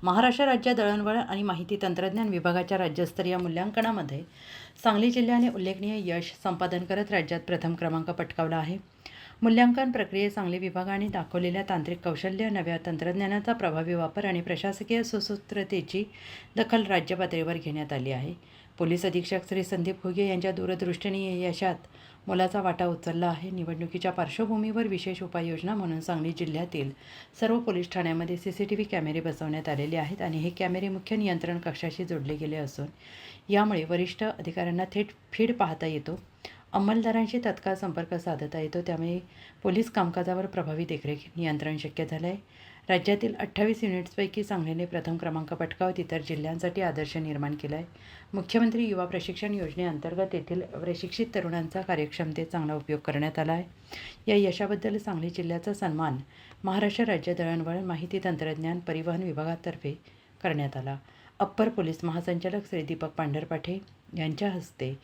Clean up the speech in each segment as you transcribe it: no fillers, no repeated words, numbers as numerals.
महाराष्ट्र राज्य दळणवळण आणि माहिती तंत्रज्ञान विभागाच्या राज्यस्तरीय मूल्यांकनामध्ये सांगली जिल्ह्याने उल्लेखनीय यश संपादन करत राज्यात प्रथम क्रमांक पटकावला आहे. मूल्यांकन प्रक्रियेत सांगली विभागाने दाखवलेल्या तांत्रिक कौशल्य, नव्या तंत्रज्ञानाचा प्रभावी वापर आणि प्रशासकीय सुसूत्रतेची दखल राज्य पातळीवर घेण्यात आली आहे. पोलीस अधीक्षक श्री संदीप घुगे यांच्या दूरदृष्टीने या यशात मोलाचा वाटा उचलला आहे. निवडणुकीच्या पार्श्वभूमीवर विशेष उपाययोजना म्हणून सांगली जिल्ह्यातील सर्व पोलीस ठाण्यांमध्ये CCTV कॅमेरे बसवण्यात आलेले आहेत आणि हे कॅमेरे मुख्य नियंत्रण कक्षाशी जोडले गेले असून यामुळे वरिष्ठ अधिकाऱ्यांना थेट फीड पाहता येतो, अंमलदारांशी तत्काळ संपर्क साधता येतो. त्यामुळे पोलीस कामकाजावर प्रभावी देखरेख नियंत्रण शक्य झालं आहे. राज्यातील 28 युनिट्सपैकी सांगलीने प्रथम क्रमांक पटकावत इतर जिल्ह्यांसाठी आदर्श निर्माण केला आहे. मुख्यमंत्री युवा प्रशिक्षण योजनेअंतर्गत येथील प्रशिक्षित तरुणांचा कार्यक्षमतेत चांगला उपयोग करण्यात आला आहे. या यशाबद्दल सांगली जिल्ह्याचा सन्मान महाराष्ट्र राज्य दळणवळण माहिती तंत्रज्ञान परिवहन विभागातर्फे करण्यात आला. अप्पर पोलीस महासंचालक श्री दीपक पांढरपाठे यांच्या हस्ते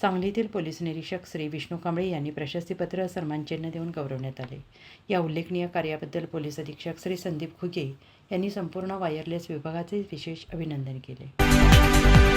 सांगलीतील पोलीस निरीक्षक श्री विष्णू कांबळे यांनी प्रशस्तीपत्र, सन्मानचिन्ह देऊन गौरवण्यात आले. या उल्लेखनीय कार्याबद्दल पोलीस अधीक्षक श्री संदीप घुगे यांनी संपूर्ण वायरलेस विभागाचे विशेष अभिनंदन केले.